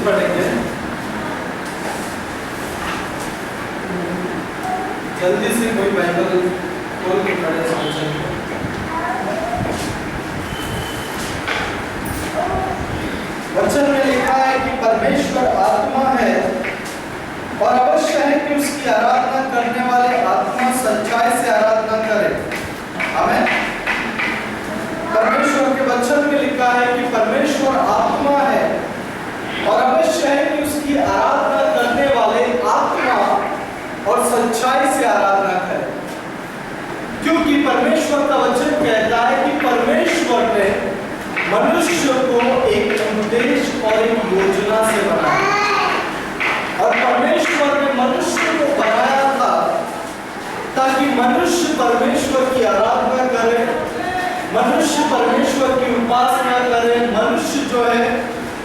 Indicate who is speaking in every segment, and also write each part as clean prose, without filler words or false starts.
Speaker 1: पढ़ेंगे। जल्दी से कोई बाइबल खोल के पढ़े समझेंगे। वचन में लिखा है कि परमेश्वर आत्मा है और अवश्य है कि उसकी आराधना करने वाले आत्मा सच्चाई से आराधना करें। आमीन। परमेश्वर के वचन में लिखा है कि परमेश्वर आत्मा है और अवश्य है कि उसकी आराधना करने वाले आत्मा और सच्चाई से आराधना करें, क्योंकि परमेश्वर का वचन कहता है कि परमेश्वर ने मनुष्य को एक उद्देश्य और एक योजना से बनाया और परमेश्वर ने मनुष्य को बनाया था ताकि मनुष्य परमेश्वर की आराधना करे, मनुष्य परमेश्वर की उपासना करे, मनुष्य जो है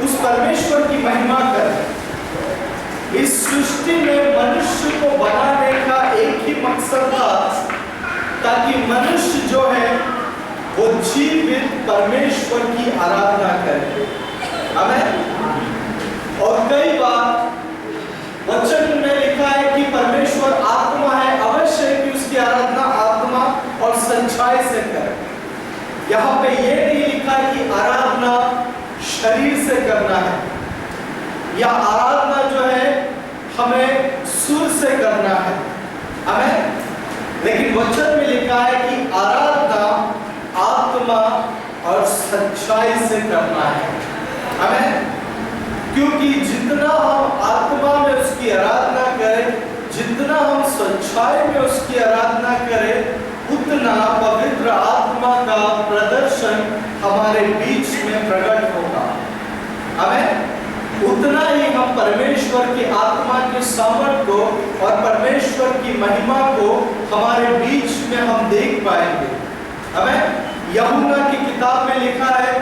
Speaker 1: उस परमेश्वर की महिमा करे। इस सृष्टि में मनुष्य को बनाने का एक ही मकसद था ताकि मनुष्य जो है वो जीवित परमेश्वर की आराधना करे। आमीन। और कई बार वचन में लिखा है कि परमेश्वर आत्मा है, अवश्य है कि उसकी आराधना आत्मा और सच्चाई से करे। यहाँ पे ये नहीं लिखा कि आराधना शरीर से करना है या आराधना जो है हमें सुर से करना है। आमीन। लेकिन वचन में लिखा है कि आराधना आत्मा और सच्चाई से करना है। आमीन। क्योंकि जितना हम आत्मा में उसकी आराधना करें, जितना हम सच्चाई में उसकी आराधना करें, उतना पवित्र आत्मा का प्रदर्शन हमारे बीच में प्रकट होगा। आमीन। उतना ही हम परमेश्वर की आत्मा के सामर्थ को और परमेश्वर की महिमा को हमारे बीच में हम देख पाएंगे। आमीन। यूहन्ना की किताब में लिखा है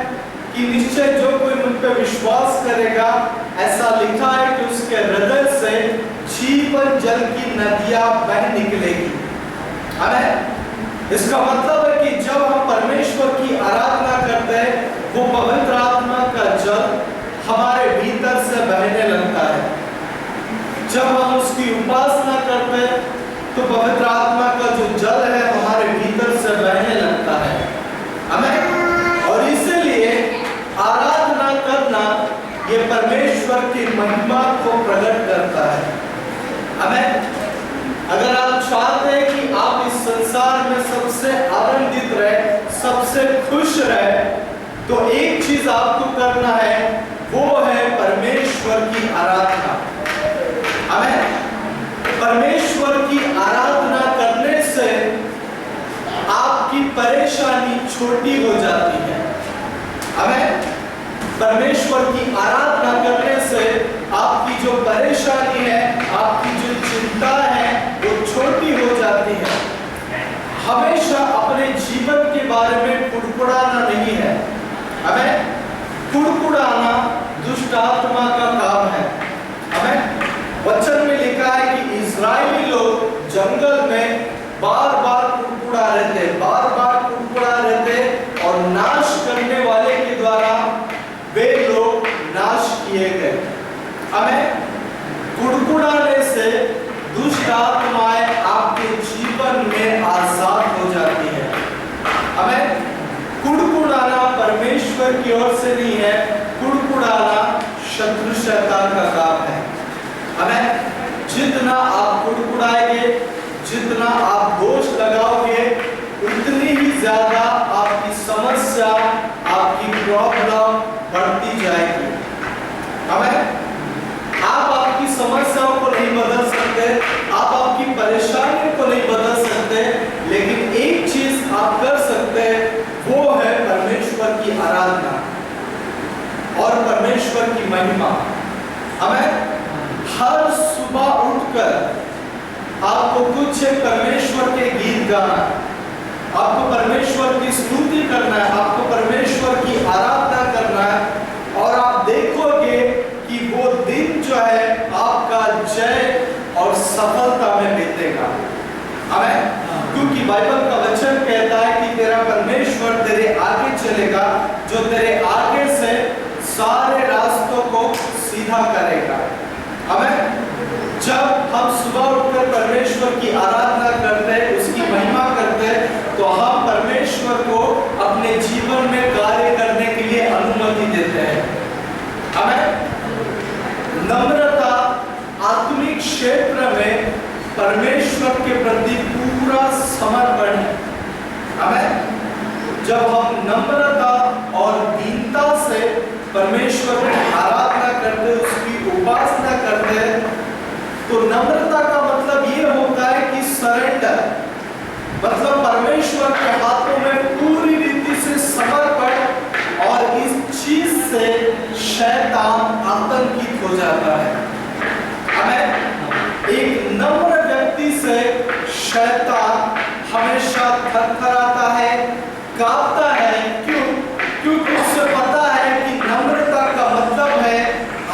Speaker 1: कि निश्चय जो कोई मुझ पर विश्वास करेगा, ऐसा लिखा है कि उसके हृदय से जीवन जल की नदियां बह निकलेगी। आमीन। इसका मतलब है कि जब हम परमेश्वर की आराधना करते हैं, वो पवित्र आत्मा का जल हमारे भीतर से बहने लगता है। जब हम उसकी उपासना करते हैं तो पवित्र आत्मा का जो जल है हमारे भीतर से बहने लगता है। आमीन। और इसीलिए आराधना करना ये परमेश्वर की महिमा को प्रकट करता है। आमीन। अगर आप चाहते हैं कि आप इस संसार में सबसे आनंदित रहे, सबसे खुश रहे, तो एक चीज आपको करना है, वो है परमेश्वर की आराधना। आमीन। परमेश्वर की आराधना करने से आपकी परेशानी छोटी हो जाती है। आमीन। परमेश्वर की आराधना करने से आपकी जो परेशानी है, आपकी जो चिंता है, वो छोटी हो जाती है। हमेशा अपने जीवन के बारे में कुड़कुड़ाना नहीं है। आमीन। कुड़कुड़ाना दुष्ट आत्मा का काम है। आमीन। वचन में लिखा है कि इस्राएली लोग जंगल में बार बार कुड़कुड़ा रहते, बार बार कुड़कुड़ा रहते और नाश करने वाले के द्वारा वे लोग नाश किए गए। आमीन। कुड़कुड़ाने से दुष्ट आत्माएं आपके जीवन में आजाद हो जाती है। आमीन। कुड़कुड़ाना परमेश्वर की ओर से नहीं है, कुड़कुड़ाना शत्रु शैतान का काम है। आमीन। जितना आप कुड़कुड़ाएंगे, जितना आप दोष लगाओगे, उतनी ही ज्यादा आपकी समस्या, आपकी प्रॉब्लम बढ़ती जाएगी। आमीन। आप आपकी समस्याओं को नहीं बदल सकते, आप आपकी परेशानियों को नहीं बदल सकते, लेकिन एक चीज आप कर सकते हैं, वो है परमेश्वर की आराधना और परमेश्वर की महिमा। आमीन। हर सुबह उठकर आपको कुछ परमेश्वर के गीत गाना, आपको परमेश्वर की स्तुति करना है, आपको परमेश्वर की आराधना करना है और आप देखोगे कि वो दिन जो है आपका जय और सफलता में बीतेगा। आमीन। क्योंकि बाइबल का वचन कहता है कि तेरा परमेश्वर तेरे आगे चलेगा, जो तेरे आगे से सारे रास्तों को सीधा सीधा करेगा। हमें जब हम सुबह उठकर परमेश्वर की आराधना करते हैं, उसकी महिमा करते हैं, तो हम परमेश्वर को अपने जीवन में कार्य करने के लिए अनुमति देते हैं। हमें नम्रता आत्मिक क्षेत्र में परमेश्वर के प्रति पूरा समर्पण है। हमें जब हम नम्रता और दीनता से परमेश्वर की आराधना करते, उसकी उपासना करते हैं, तो नम्रता का मतलब ये होता है कि सरेंडर, मतलब परमेश्वर के हाथों में पूरी रीति से समर्पण, और इस चीज से शैतान आतंकित हो जाता है। हमें एक नम्र व्यक्ति से शैतान हमेशा थरथराता है, कांपता है। क्यों? क्योंकि उसे पता है कि नम्रता का मतलब है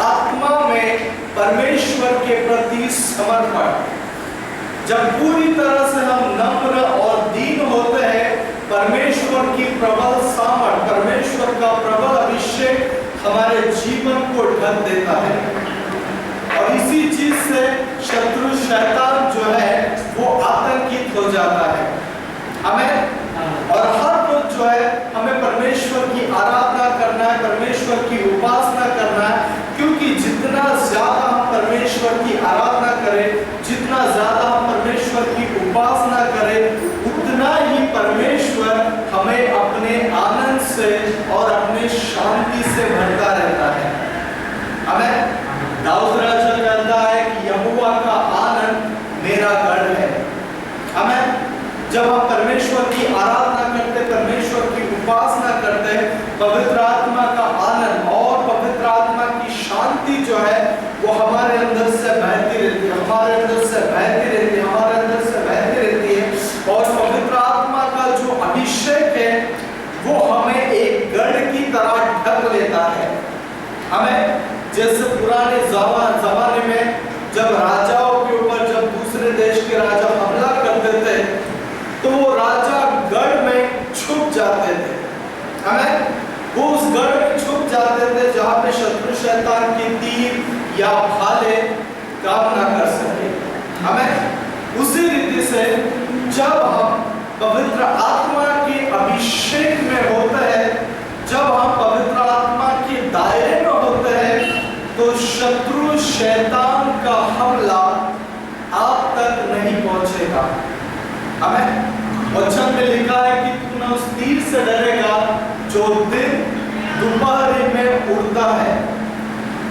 Speaker 1: आत्मा में परमेश्वर के प्रति समर्पण। जब पूरी तरह से हम नम्र और दीन होते हैं, परमेश्वर की प्रबल सामर्थ, परमेश्वर का प्रबल अभिषेक हमारे जीवन को ढक देता है, और इसी चीज से शत्रु शैतान जो है वो आतंकित हो जाता है। हमें और हर रोज जो है हमें परमेश्वर की आराधना करना है, परमेश्वर की उपासना करना है, क्योंकि जितना ज्यादा हम परमेश्वर की आराधना करें, जितना ज्यादा हम परमेश्वर की उपासना करें, उतना ही परमेश्वर हमें अपने आनंद से और अपने शांति से भरता रहता है। हमें दाऊद राजा कहता है कि यहोवा का आनंद मेरा गढ़ है। हमें जब हम परमेश्वर की आराधना करते, परमेश्वर की उपासना करते हैं, पवित्र आत्मा का आनंद और पवित्र आत्मा की शांति जो है वो हमारे अंदर से बहती रहती है, हमारे अंदर से बहती रहती है, हमारे अंदर से बहती रहती है। और पवित्र आत्मा का जो अभिषेक है वो हमें एक गढ़ की तरह ढक लेता है। हमें जैसे पुराने जमाने में जब राजाओं के ऊपर, जब दूसरे देश के राजा हमला करते थे, तो वो राजा गढ़ में छुप जाते थे। हमें वो उस गढ़ में छुप जाते थे जहां पे शत्रु शैतान के तीर या भाले काम ना कर सके। हमें उसी रीति से जब हम पवित्र आत्मा के अभिषेक में होते हैं, जब हम पवित्र आत्मा के दायरे में होते हैं, तो शत्रु शैतान का हमला आप तक नहीं पहुंचेगा। हमें वचन में लिखा है कि तू न उस तीर से डरेगा जो दिन दोपहर में उड़ता है।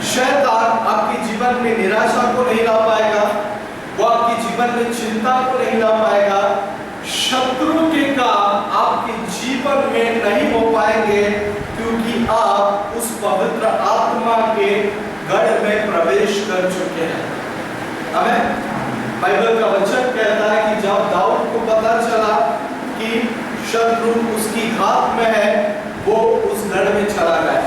Speaker 1: शैतान आपके जीवन में निराशा को नहीं ला पाएगा, वो आपके जीवन में चिंता को नहीं ला पाएगा। शत्रु के काम आपके जीवन में नहीं हो पाएंगे, क्योंकि आप उस पवित्र आत्मा के गढ़ में प्रवेश कर चुके हैं। हमें बाइबल का वचन कहता है कि जब दाऊद को पता चला कि शत्रु उसकी घात में है, वो उस गढ़ में चला गया।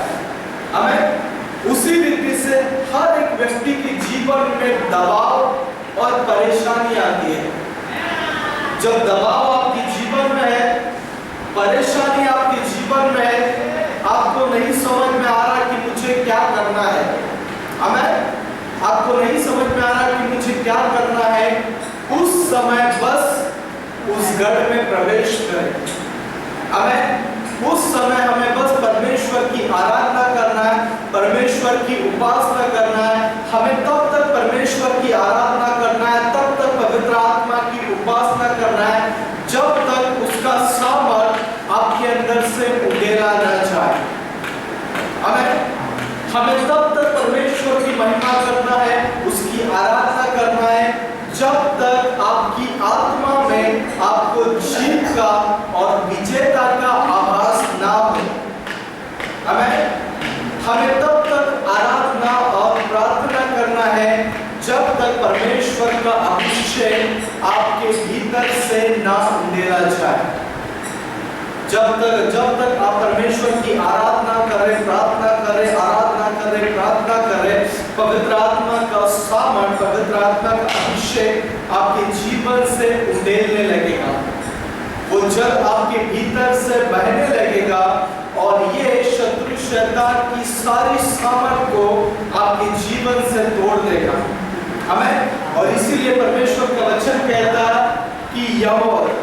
Speaker 1: हमें उसी रीति से हर एक व्यक्ति के जीवन में दबाव और परेशानी आती है। जब दबाव आपके जीवन में है, परेशानी आपके जीवन में है, आपको नहीं समझ में आ रहा कि मुझे क्या करना है, हमें आपको नहीं समझ में आ रहा कि मुझे क्या करना है, उस समय बस उस गढ़ में प्रवेश करें। उस समय हमें बस परमेश्वर की आराधना करना है, परमेश्वर की उपासना करना है। हमें तब तक परमेश्वर की आराधना करना है, तब तक पवित्र आत्मा की उपासना करना है, जब तक उसका सामर्थ आपके अंदर से उड़ेला न जाए। हमें तब तक परमेश्वर की महिमा करना है, उसकी आराधना करना है, जब तक आपकी आत्मा में आपको जीत का और विजेता का आभास ना हो। हमें तब तक आराधना और प्रार्थना करना है जब तक परमेश्वर का अभिषेक आपके भीतर से ना उंडेला जाए। जब तक आप परमेश्वर की आराधना करें, प्रार्थना करें, आराधना करें, प्रार्थना करें, पवित्र आत्मा का सामर्थ, पवित्र आत्मा का अभिषेक आपके जीवन से उंडेलने लगेगा। वो जल आपके भीतर से बहने लगेगा और ये शत्रु शैतान की सारी सामर्थ को आपके जीवन से तोड़ देगा। आमीन। और इसीलिए परमेश्वर का वचन कहता है कि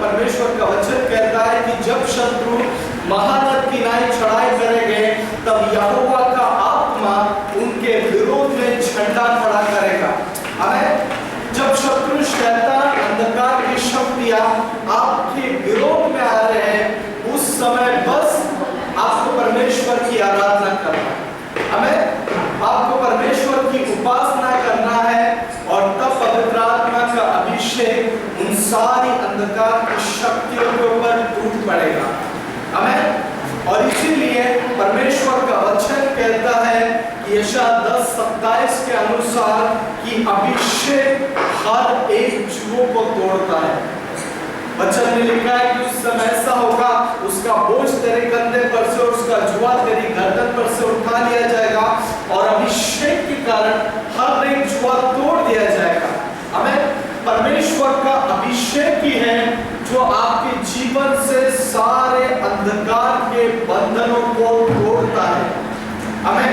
Speaker 1: परमेश्वर का वचन कहता है कि जब शत्रु महानद की नाई चढ़ाई करेंगे तब यहोवा का आत्मा उनके विरोध में झंडा खड़ा करेगा। आमीन। जब शत्रु शैतान अंधकार की शक्तियां आपके विरोध में आ रहे हैं, उस समय बस आपको परमेश्वर की आराधना करना है। हमें आपको परमेश्वर की उपासना करना है और तब पवित्र आत्मा का अभिषेक उन सारी अंधकार की शक्तियों के ऊपर टूट पड़ेगा। हमें और इसीलिए परमेश्वर का वचन कहता है कि यशायाह 10:27 के अनुसार कि अभिषेक हर एक जुओं को तोड़ता है। वचन में लिखा है कि उस समय ऐसा होगा, उसका बोझ तेरे कंधे पर से और उसका जुआ तेरी गर्दन पर से उठा लिया जाएगा और अभिषेक के कारण हर एक जुआ तोड़ दिया जाएगा। हमें परमेश्वर का अभिषेक ही है जो आपके जीवन से सारे अंधकार के बंधनों को तोड़ता है। हमें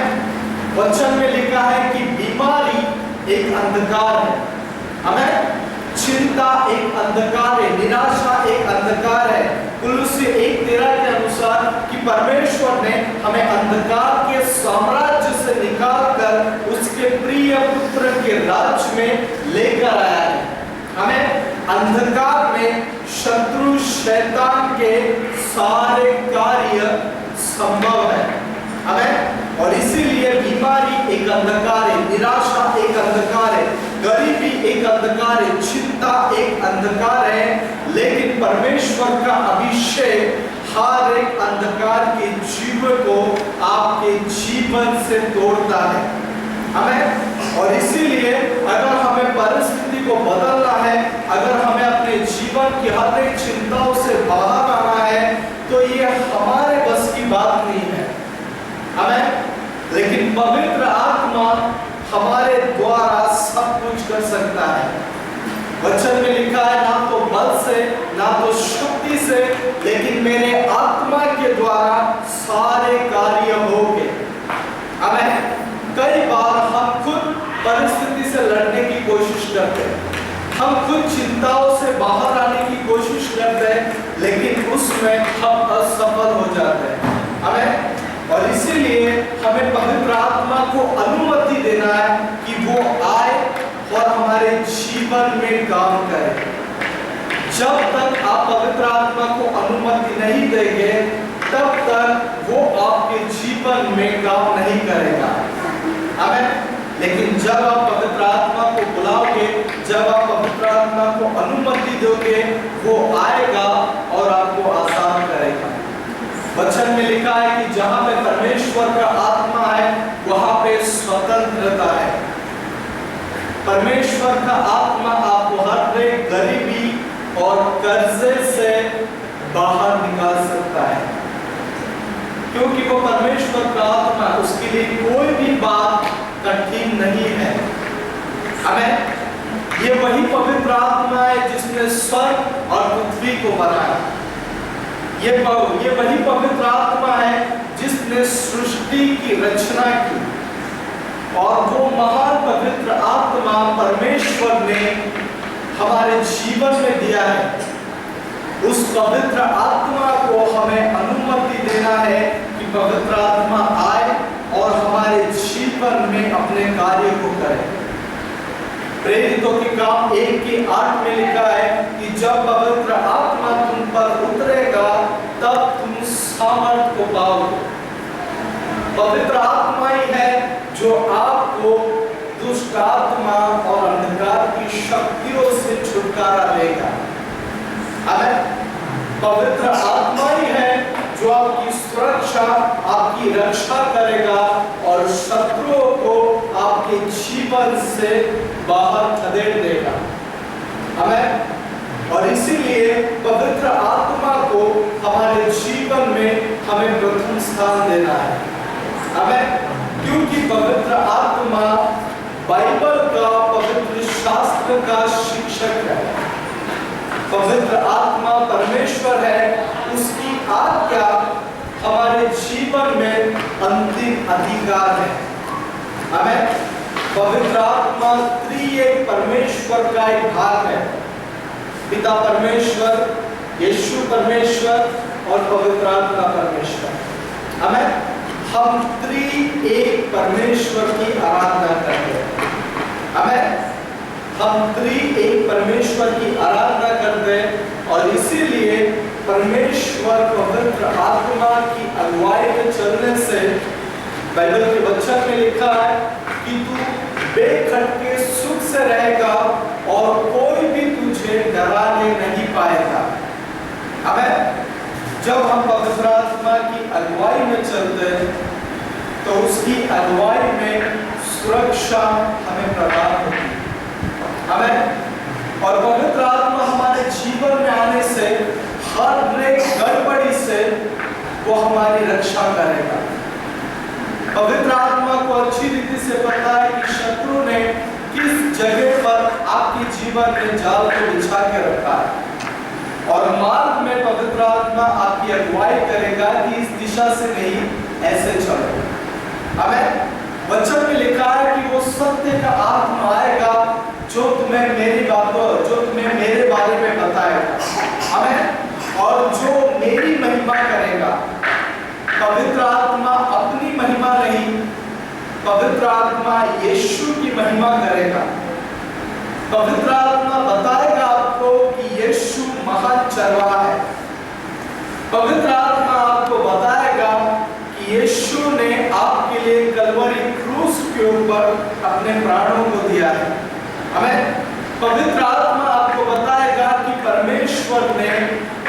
Speaker 1: वचन में लिखा है कि बीमारी एक अंधकार है, हमें चिंता एक अंधकार है, निराशा एक अंधकार है। कुलुस्सी 1:13 के अनुसार कि परमेश्वर ने हमें अंधकार के साम्राज्य से निकालकर उसके प्रिय पुत्र के राज्य में लेकर आया है। हमें अंधकार में शत्रु शैतान के सारे कार्य संभव है। हमें और इसीलिए बीमारी एक अंधकार है, निराशा एक अंधकार है, गरीबी एक अंधकार है, चिंता एक अंधकार है, लेकिन परमेश्वर का अभिषेक हर एक अंधकार के जीवन को आपके जीवन से तोड़ता है। हमें और इसीलिए अगर हमें परिस्थिति को बदलना है, अगर हमें अपने जीवन की हर एक चिंताओं से बाहर आना है, तो ये हमारे बस की बात नहीं है। हमें लेकिन पवित्र आत्मा हमारे द्वारा सब कुछ कर सकता है। वचन में लिखा है ना तो बल से ना तो शक्ति से, लेकिन मेरे आत्मा के द्वारा सारे कार्य होंगे। हमें कई बार हम खुद परिस्थिति से लड़ने की कोशिश करते हैं, हम खुद चिंताओं से बाहर आने की कोशिश करते हैं, लेकिन उसमें हम असफल हो जाते हैं। हमें और इसीलिए हमें पवित्र आत्मा को अनुमति देना है कि वो आए और हमारे जीवन में काम करे। जब तक आप पवित्र आत्मा को अनुमति नहीं देंगे, तब तक वो आपके जीवन में काम नहीं करेगा। आमीन। लेकिन जब आप पवित्र आत्मा को बुलाओगे, जब आप पवित्र आत्मा को अनुमति दोगे, वो आएगा और आपको आसान करेगा। वचन में लिखा है कि जहां पे परमेश्वर का आत्मा है वहां पे स्वतंत्रता है। परमेश्वर का आत्मा आपको हर एक गरीबी और कर्जे से बाहर निकाल सकता है, क्योंकि वो परमेश्वर का आत्मा, उसके लिए कोई भी बात कठिन नहीं है। हमें ये वही पवित्र आत्मा है जिसने स्वर्ग और पृथ्वी को बनाया। ये वही पवित्र आत्मा है जिसने सृष्टि की रचना की, और वो महान पवित्र आत्मा परमेश्वर ने हमारे जीवन में दिया है। उस पवित्र आत्मा को हमें अनुमति देना है कि पवित्र आत्मा आए और हमारे जीवन में अपने कार्य को करे। प्रेरितों के काम 1:8 में लिखा है कि जब पवित्र आत्मा तुम पर उतरेगा तब तुम सामर्थ को पाओगे। पवित्र आत्मा ही है जो आपको दुष्ट आत्मा और अंधकार की शक्तियों से छुटकारा देगा। पवित्र आत्मा ही है जो आपकी सुरक्षा, आपकी रक्षा करेगा और शत्रुओं को आपके जीवन से बाहर खदेड़ देगा। हमें और इसीलिए पवित्र आत्मा को हमारे जीवन में हमें प्रथम स्थान देना है। हमें क्योंकि पवित्र आत्मा बाइबल का, पवित्र शास्त्र का शिक्षक है। पवित्र आत्मा परमेश्वर है, उसकी आज्ञा हमारे जीवन जीवन में अंतिम अधिकार है। हमें पवित्र आत्मा त्रिएक परमेश्वर का एक भाग है। पिता परमेश्वर, यीशु परमेश्वर और पवित्र आत्मा परमेश्वर। हमें हम त्रिएक परमेश्वर की आराधना करते हैं। हम त्रिएक परमेश्वर की आराधना करते हैं और इसीलिए परमेश्वर पवित्र आत्मा की अगुवाई में चलने से बाइबल के वचन में लिखा है कि तू बेखटके सुख से रहेगा और कोई भी तुझे डराने नहीं पाएगा। जब हम पवित्र आत्मा की अगुवाई में चलते हैं तो उसकी अगुवाई में सुरक्षा हमें प्रदान होती है। और पवित्र आत्मा हमारे जीवन में आने से हर एक गड़बड़ी से वो हमारी रक्षा करेगा। पवित्र आत्मा को अच्छी रीति से पता है कि शत्रु ने किस जगह पर आपके जीवन में जाल को बिछा के रखा है और मार्ग में पवित्र आत्मा आपकी अगुवाई करेगा कि इस दिशा से नहीं, ऐसे चलो। वचन में लिखा है कि वो सत्य का आत्मा आएगा जो तुम्हें मेरे बारे में बताएगा और जो मेरी महिमा करेगा। पवित्र आत्मा अपनी महिमा नहीं, पवित्र आत्मा यीशु की महिमा करेगा। पवित्र आत्मा बताएगा आपको कि यीशु महान चरवाहा है। पवित्र आत्मा आपको बताएगा कि यीशु ने आपके लिए कलवरी क्रूस के ऊपर अपने प्राणों को दिया है। पवित्र आत्मा आपको बताएगा कि परमेश्वर ने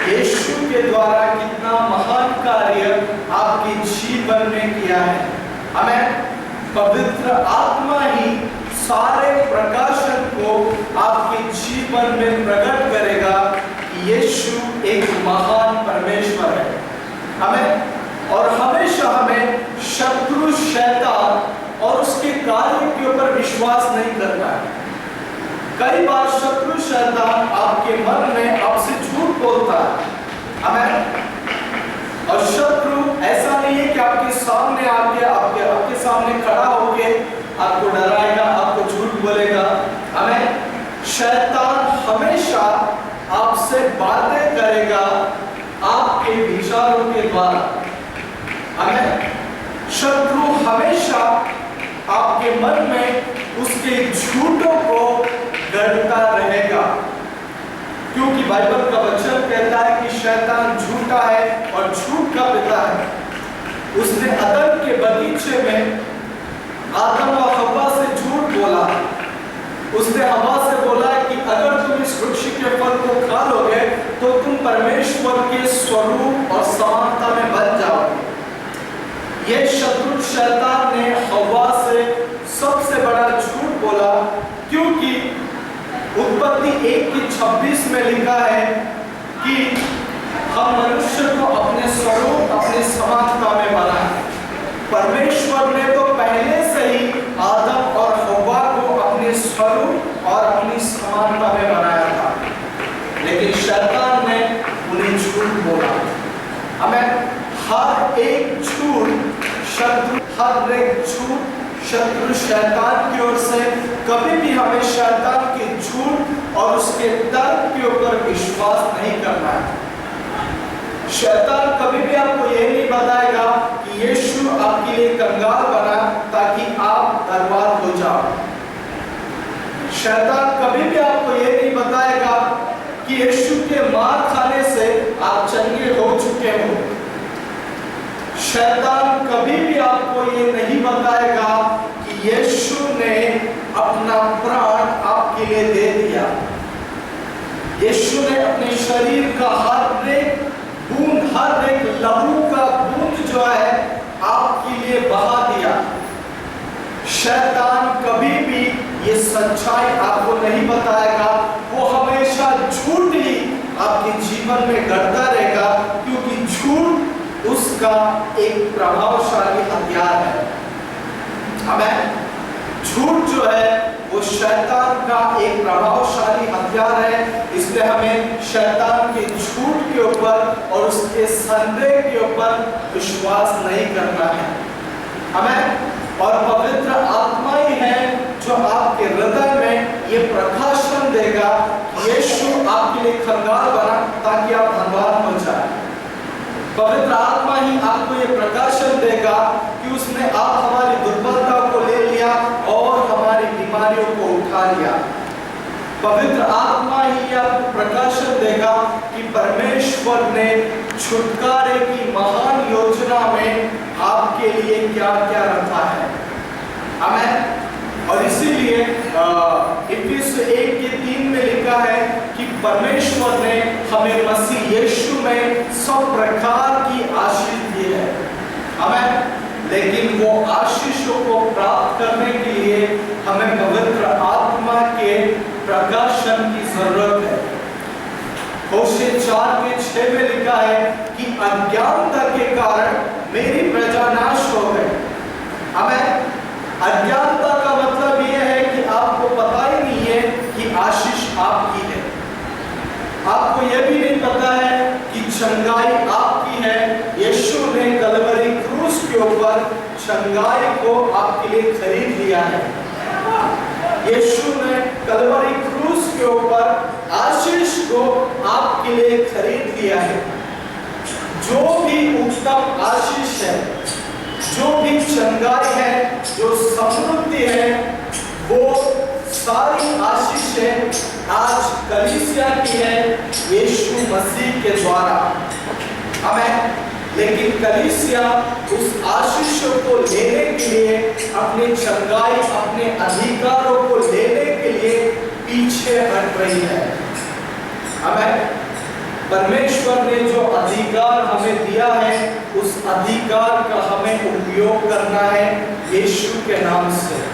Speaker 1: यीशु के द्वारा कितना महान कार्य आपके जीवन में किया है। पवित्र आत्मा ही सारे प्रकाशन को आपके जीवन में प्रकट करेगा कि यीशु एक महान परमेश्वर है। और हमेशा हमें शत्रु शैतान और उसके कार्य के ऊपर विश्वास नहीं करना है। कई बार शत्रु शैतान आपके मन में आपसे झूठ बोलता है। और शत्रु ऐसा नहीं है कि आपके सामने आके आपके सामने खड़ा होके आपको डराएगा, आपको झूठ बोलेगा। शैतान हमेशा आपसे बातें करेगा आपके विचारों के द्वारा। शत्रु हमेशा आपके मन में उसके झूठों को गढ़ता रहेगा, क्योंकि बाइबल का वचन कहता है कि शैतान झूठा है और झूठ का पिता है। उसने अदन के बगीचे में आदम और हव्वा से झूठ बोला। उसने हव्वा से बोला कि अगर तुम इस वृक्ष के फल को खा लोगे तो तुम परमेश्वर के स्वरूप और समानता में बन जाओगे। ये शत्रु शैतान ने हव्वा से सबसे बड़ा झूठ बोला, क्योंकि उत्पत्ति 1:26 में लिखा है कि हम मनुष्य को अपने स्वरूप, अपने समानता में बनाए। परमेश्वर ने तो पहले से ही आदम और हव्वा को अपने स्वरूप और अपनी समानता में बनाया था, लेकिन शैतान ने उन्हें झूठ बोला। हर एक झूठ शत्रु शैतान की ओर से। कभी भी हमें शैतान के झूठ और उसके तर्क के ऊपर विश्वास नहीं करना है। शैतान कभी भी आपको यह नहीं बताएगा कि यीशु आपके लिए कंगाल बना ताकि आप बर्बाद हो जाओ। शैतान कभी भी आपको यह नहीं बताएगा कि यीशु के मार खाने से आप चंगे हो चुके हो। शैतान कभी भी आपको ये नहीं बताएगा कि यीशु ने अपना प्राण आपके लिए दे दिया। यीशु ने अपने शरीर का हर एक बूंद, हर एक लहू का बूंद जो है आपके लिए बहा दिया। शैतान कभी भी ये सच्चाई आपको नहीं बताएगा। वो हमेशा झूठ ही आपके जीवन में गढ़ता रहेगा, क्योंकि झूठ उसका एक प्रभावशाली हथियार है। झूठ जो है वो शैतान का एक प्रभावशाली हथियार है। इसलिए हमें शैतान के झूठ के के ऊपर और उसके संदेह के ऊपर विश्वास नहीं करना है। हमें और पवित्र आत्मा ही है जो आपके हृदय में ये प्रकाशन देगा कि यीशु आपके लिए कंगाल बना ताकि आप धनवान हो जाए। पवित्र आत्मा ही आपको ये प्रकाशन देगा कि उसने आप हमारी दुर्बलता को ले लिया और हमारी बीमारियों को उठा लिया। पवित्र आत्मा ही आपको प्रकाशन देगा कि परमेश्वर ने छुटकारे की महान योजना में आपके लिए क्या क्या रखा है। आमीन। और इसीलिए इफिसियों 1:3 में लिखा है कि परमेश्वर ने हमें मसीह यीशु में सब प्रकार की आशीष दी है। आमीन। लेकिन वो आशीषों को प्राप्त करने के लिए हमें पवित्र आत्मा के प्रकाशन की जरूरत है। होशे 4:6 में लिखा है कि अज्ञानता के कारण मेरी प्रजा नाश हो गई। हमें अज्ञानता का मतलब यह है कि आपको पता ही नहीं है कि आशीष आपकी है। आपको यह भी नहीं पता है कि चंगाई आपकी है। यीशु ने कलवरी क्रूस के ऊपर चंगाई को आपके लिए खरीद लिया है। यीशु ने कलवरी क्रूस के ऊपर आशीष को आपके लिए खरीद लिया है। जो भी उत्तम आशीष है, जो भी चंगाई है, जो समृद्धि है, वो सारी आशीषें आज कलीसिया की है यीशु मसीह के द्वारा। हमें लेकिन कलीसिया उस आशीषों को लेने के लिए, अपने चंगाई, अपने अधिकारों को लेने के लिए पीछे हट रही है। हमें परमेश्वर ने जो अधिकार हमें दिया है, उस अधिकार का हमें उपयोग करना है यीशु के नाम से।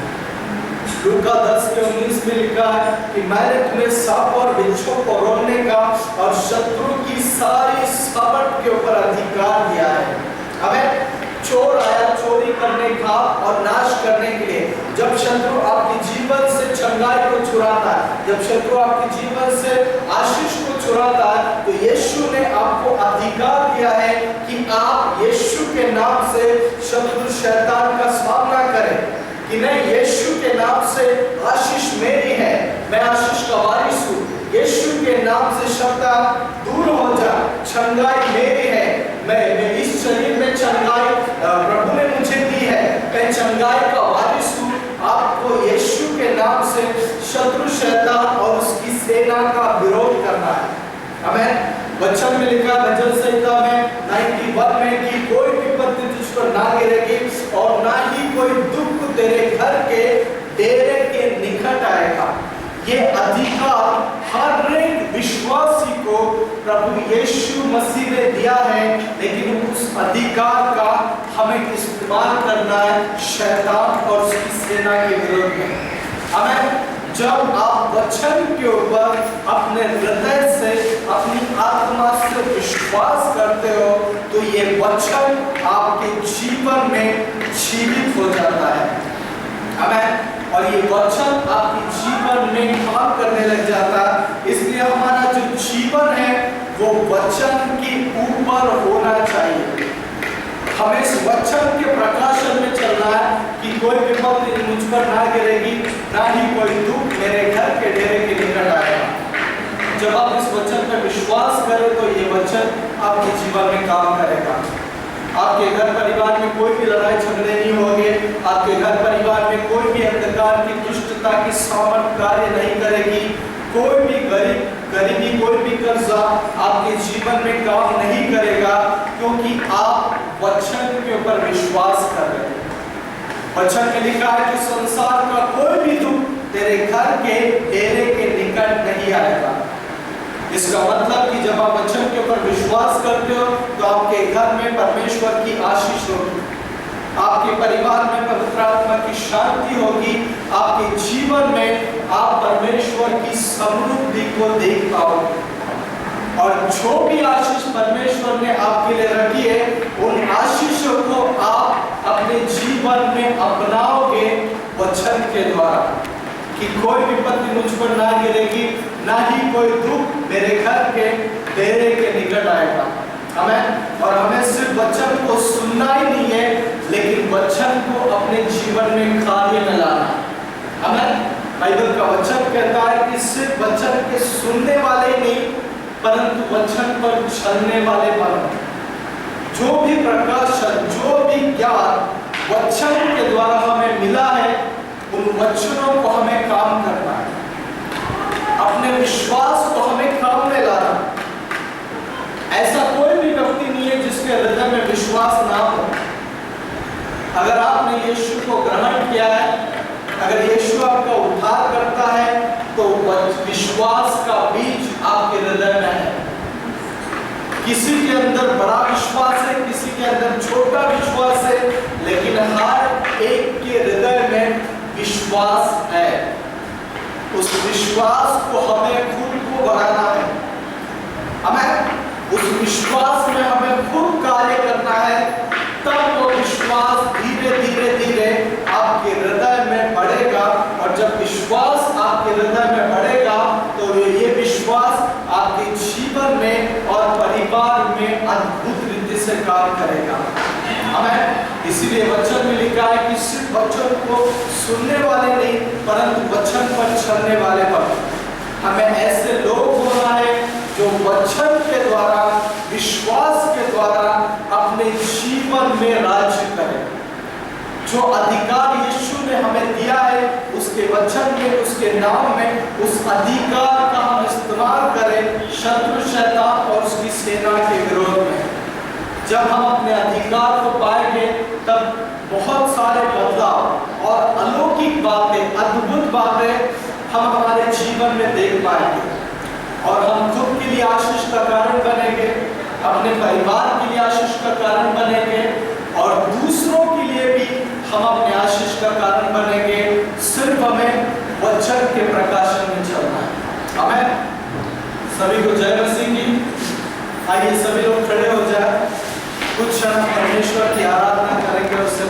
Speaker 1: लूका 10:19 में लिखा है कि मैंने तुम्हें सांप और बिच्छू को रोकने का और शत्रु की सारी सामर्थ के ऊपर अधिकार दिया है। हमें चोर आया चोरी करने का और नाश करने के लिए। जब शत्रु आपके जीवन से चंगाई को चुराता है, जब शत्रु आपके जीवन से आशीष को चुराता है, तो यीशु ने आपको अधिकार दिया है कि आप यीशु के नाम से शत्रु शैतान का सामना करें। कि नहीं, यीशु के नाम से आशीष मेरी है, मैं आशीष का वारिस हूँ। यीशु के नाम से शैतान दूर हो जा, चंगाई मेरी है। मैं इस शरीर में चंगाई प्रभु ने मुझे दी है, मैं चंगाई का वारिस हूँ। आपको यीशु के नाम से शत्रु शैतान और उसकी सेना का विरोध करना है। हमें वचन में लिखा, भजन संहिता में 91 में कि कोई विपत्ति तुझ पर ना गिरेगी और ना ही कोई दुख तेरे घर के डेरे के निकट आएगा। ये अधिकार हर एक विश्वासी को प्रभु यीशु मसीह ने दिया है, लेकिन उस अधिकार का हमें इस्तेमाल करना है शैतान और उसकी सेना के विरोध में। हमें जब आप वचन के ऊपर अपने हृदय से, अपनी आत्मा से विश्वास करते हो, तो ये वचन आपके जीवन में जीवित हो जाता है। हमें और ये वचन आपके जीवन में काम करने लग जाता है। इसलिए हमारा जो जीवन है वो वचन के ऊपर होना चाहिए। हमें इस वचन के प्रकाशन में चलना है कि कोई विपत्ति मुझ पर ना गिरेगी, ना ही कोई दुख मेरे घर के डेरे के निकट आएगा। जब आप इस वचन पर विश्वास करें तो ये वचन आपके जीवन में काम करेगा। आपके घर परिवार में कोई भी लड़ाई झगड़े नहीं होंगे। आपके घर परिवार में कोई भी अंधकार की दुष्टता की सामर्थ कार्य नहीं करेगी। कोई भी गरीबी, कोई भी कर्जा आपके जीवन में काम नहीं करेगा, क्योंकि आप वचन के ऊपर विश्वास कर रहे हैं। वचन में लिखा है कि संसार का कोई भी दुख तेरे घर के डेरे के निकट नहीं आएगा। इसका मतलब कि जब आप वचन के ऊपर विश्वास करते हो तो आपके घर में परमेश्वर की आशीष होगी, आपके परिवार में पवित्र आत्मा की शांति होगी, आपके जीवन में आप परमेश्वर की समृद्धि को देख पाओगे। और जो भी आशीष परमेश्वर ने आपके लिए रखी है, उन आशीषों को आप अपने जीवन में अपनाओगे वचन के द्वारा। कि कोई विपत्ति मुझ पर ना गिरेगी, ना ही कोई दुख मेरे घर के डेरे के निकट आएगा। सुनना ही नहीं है, लेकिन वचन को अपने जीवन में कार्य में लाना। हमें बाइबल का वचन कहता है कि सिर्फ वचन के सुनने वाले नहीं, परंतु वचन पर चलने वाले बनो। जो भी प्रकाशन, जो भी ज्ञान वचन के द्वारा हमें मिला है, उन वचनों को हमें काम करना है। अपने विश्वास को हमें काम में लाना। ऐसा कोई भी व्यक्ति नहीं है जिसके हृदय में विश्वास ना हो। अगर आपने यीशु को ग्रहण किया है, अगर यीशु आपका उद्धार करता है, तो विश्वास का बीज आपके हृदय में है। किसी के अंदर बड़ा विश्वास है, किसी के अंदर छोटा विश्वास है, लेकिन हर एक के हृदय में विश्वास है। उस विश्वास को हमें खुद को बढ़ाना है। हमें उस विश्वास में हमें खुद कार्य करना है, तब वो विश्वास धीरे धीरे धीरे आपके हृदय में बढ़ेगा। और जब विश्वास आपके हृदय में बढ़ेगा, तो ये विश्वास आपके जीवन में और परिवार में अद्भुत रीति से काम करेगा। हमें इसीलिए वचन में लिखा है कि सिर्फ वचन को सुनने वाले नहीं, परंतु वचन पर चलने वाले बनो। हमें ऐसे लोग होना है जो वचन के द्वारा, विश्वास के द्वारा अपने जीवन में राज्य करें। जो अधिकार यीशु ने हमें दिया है, उसके वचन में, उसके नाम में, उस अधिकार का हम इस्तेमाल करें शत्रु शैतान और उसकी सेना के विरोध में। जब हम अपने अधिकार को पाएंगे, तब बहुत सारे बदलाव और अलौकिक बातें, अद्भुत बातें हम हमारे जीवन में देख पाएंगे। और हम खुद के लिए आशीष का कारण बनेंगे, अपने परिवार के लिए आशीष का कारण बनेंगे, और दूसरों के लिए भी हम अपने आशीष का कारण बनेंगे। सिर्फ हमें वचन के प्रकाशन में चलना है। हमें सभी को जय मसीह की। आइए सभी लोग खड़े हो जाए, कुछ क्षण परमेश्वर की आराधना